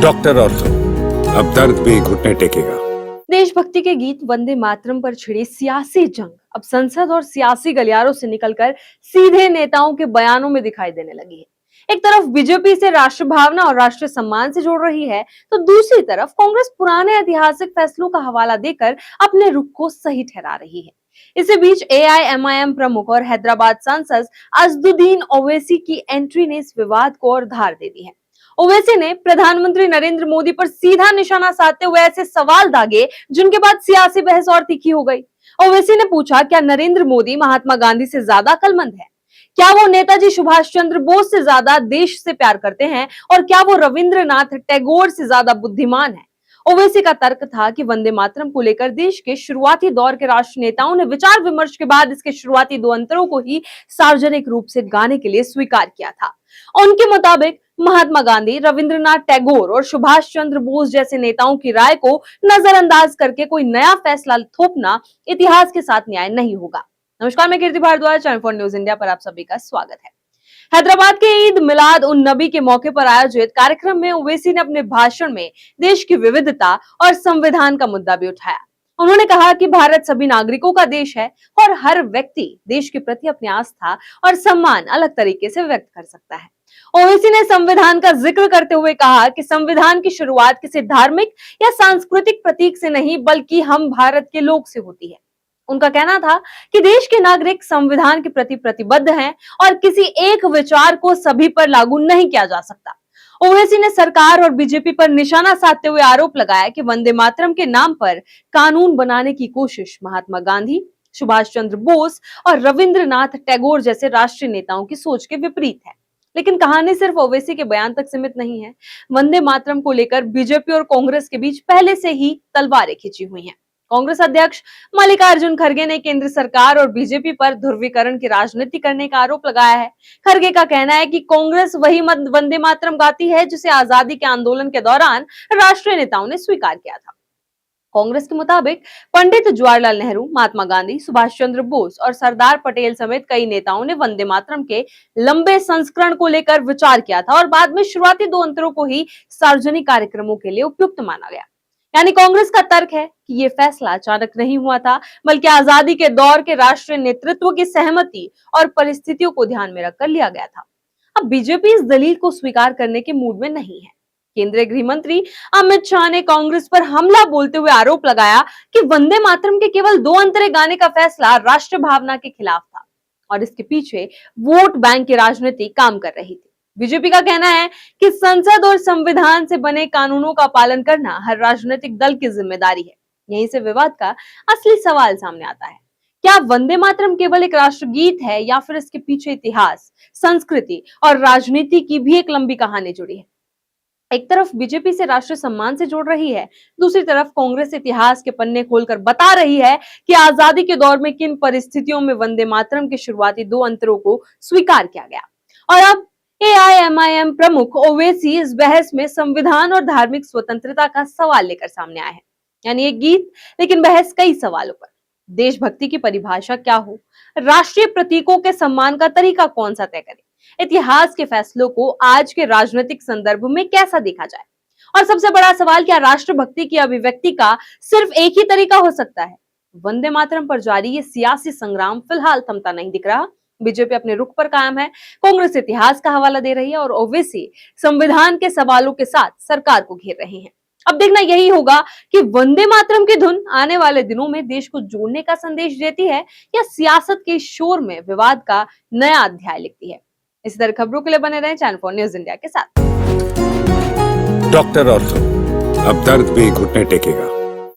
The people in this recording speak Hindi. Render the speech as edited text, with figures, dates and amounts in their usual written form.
डॉक्टर ऑर्थो, अब दर्द भी घुटने टेकेगा। देशभक्ति के गीत वंदे मातरम पर छिड़ी सियासी जंग अब संसद और सियासी गलियारों से निकलकर सीधे नेताओं के बयानों में दिखाई देने लगी है। एक तरफ बीजेपी से राष्ट्र भावना और राष्ट्रीय सम्मान से जोड़ रही है, तो दूसरी तरफ कांग्रेस पुराने ऐतिहासिक फैसलों का हवाला देकर अपने रुख को सही ठहरा रही है। इसी बीच एआईएमआईएम प्रमुख और हैदराबाद सांसद असदुद्दीन ओवैसी की एंट्री ने इस विवाद को और धार दे दी है। ओवैसी ने प्रधानमंत्री नरेंद्र मोदी पर सीधा निशाना साधते हुए ऐसे सवाल दागे जिनके बाद सियासी बहस और तीखी हो गई। ओवैसी ने पूछा, क्या नरेंद्र मोदी महात्मा गांधी से ज्यादा अक्लमंद है? क्या वो नेताजी सुभाष चंद्र बोस से ज्यादा देश से प्यार करते हैं? और क्या वो रविंद्रनाथ टैगोर से ज्यादा बुद्धिमान है? ओवैसी का तर्क था कि वंदे मातरम को लेकर देश के शुरुआती दौर के राष्ट्र नेताओं ने विचार विमर्श के बाद इसके शुरुआती दो अंतरों को ही सार्वजनिक रूप से गाने के लिए स्वीकार किया था। उनके मुताबिक महात्मा गांधी, रविंद्रनाथ टैगोर और सुभाष चंद्र बोस जैसे नेताओं की राय को नजरअंदाज करके कोई नया फैसला थोपना इतिहास के साथ न्याय नहीं होगा। नमस्कार, मैं Kirti Bhardwaj, channel for news India पर आप सभी का स्वागत है। हैदराबाद के ईद मिलाद उन नबी के मौके पर आयोजित कार्यक्रम में ओवैसी ने अपने भाषण में देश की विविधता और संविधान का मुद्दा भी उठाया। उन्होंने कहा कि भारत सभी नागरिकों का देश है और हर व्यक्ति देश के प्रति अपनी आस्था और सम्मान अलग तरीके से व्यक्त कर सकता है। ओवैसी ने संविधान का जिक्र करते हुए कहा कि संविधान की शुरुआत किसी धार्मिक या सांस्कृतिक प्रतीक से नहीं, बल्कि हम भारत के लोग से होती है। उनका कहना था कि देश के नागरिक संविधान के प्रति प्रतिबद्ध हैं और किसी एक विचार को सभी पर लागू नहीं किया जा सकता। ओवैसी ने सरकार और बीजेपी पर निशाना साधते हुए आरोप लगाया कि वंदे मातरम के नाम पर कानून बनाने की कोशिश महात्मा गांधी, सुभाष चंद्र बोस और रविंद्रनाथ टैगोर जैसे राष्ट्रीय नेताओं की सोच के विपरीत है। लेकिन कहानी सिर्फ ओवैसी के बयान तक सीमित नहीं है। वंदे मातरम को लेकर बीजेपी और कांग्रेस के बीच पहले से ही तलवारें खिंची हुई हैं। कांग्रेस अध्यक्ष मल्लिकार्जुन खड़गे ने केंद्र सरकार और बीजेपी पर ध्रुवीकरण की राजनीति करने का आरोप लगाया है। खड़गे का कहना है कि कांग्रेस वही वंदे मातरम गाती है जिसे आजादी के आंदोलन के दौरान राष्ट्रीय नेताओं ने स्वीकार किया था। कांग्रेस के मुताबिक पंडित जवाहरलाल नेहरू, महात्मा गांधी, सुभाष चंद्र बोस और सरदार पटेल समेत कई नेताओं ने वंदे मातरम के लंबे संस्करण को लेकर विचार किया था और बाद में शुरुआती दो अंतरों को ही सार्वजनिक कार्यक्रमों के लिए उपयुक्त माना गया। यानी कांग्रेस का तर्क है कि ये फैसला अचानक नहीं हुआ था, बल्कि आजादी के दौर के राष्ट्रीय नेतृत्व की सहमति और परिस्थितियों को ध्यान में रखकर लिया गया था। अब बीजेपी इस दलील को स्वीकार करने के मूड में नहीं है। केंद्रीय गृह मंत्री अमित शाह ने कांग्रेस पर हमला बोलते हुए आरोप लगाया कि वंदे मातरम के केवल दो अंतरे गाने का फैसला राष्ट्र भावना के खिलाफ था और इसके पीछे वोट बैंक की राजनीति काम कर रही थी। बीजेपी का कहना है कि संसद और संविधान से बने कानूनों का पालन करना हर राजनीतिक दल की जिम्मेदारी है। यहीं से विवाद का असली सवाल सामने आता है। क्या वंदे मातरम केवल एक राष्ट्रगीत है या फिर इसके पीछे इतिहास, संस्कृति और राजनीति की भी एक लंबी कहानी जुड़ी है? एक तरफ बीजेपी से राष्ट्रीय सम्मान से जोड़ रही है, दूसरी तरफ कांग्रेस इतिहास के पन्ने खोलकर बता रही है कि आजादी के दौर में किन परिस्थितियों में वंदे मातरम के शुरुआती दो अंतरों को स्वीकार किया गया। और अब एआईएमआईएम प्रमुख ओवैसी इस बहस में संविधान और धार्मिक स्वतंत्रता का सवाल लेकर सामने आए हैं। यानी एक गीत, लेकिन बहस कई सवालों पर। देशभक्ति की परिभाषा क्या हो? राष्ट्रीय प्रतीकों के सम्मान का तरीका कौन सा तय करे? इतिहास के फैसलों को आज के राजनीतिक संदर्भ में कैसा देखा जाए? और सबसे बड़ा सवाल, क्या राष्ट्रभक्ति की अभिव्यक्ति का सिर्फ एक ही तरीका हो सकता है? वंदे मातरम पर जारी ये सियासी संग्राम फिलहाल थमता नहीं दिख रहा। बीजेपी अपने रुख पर कायम है, कांग्रेस इतिहास का हवाला दे रही है और ओवैसी संविधान के सवालों के साथ सरकार को घेर रहे हैं। अब देखना यही होगा कि वंदे मातरम की धुन आने वाले दिनों में देश को जोड़ने का संदेश देती है या सियासत के शोर में विवाद का नया अध्याय लिखती है। इसी तरह खबरों के लिए बने रहें चैनल फॉर न्यूज इंडिया के साथ। डॉक्टर ऑर्थो, अब दर्द भी घुटने टेकेगा।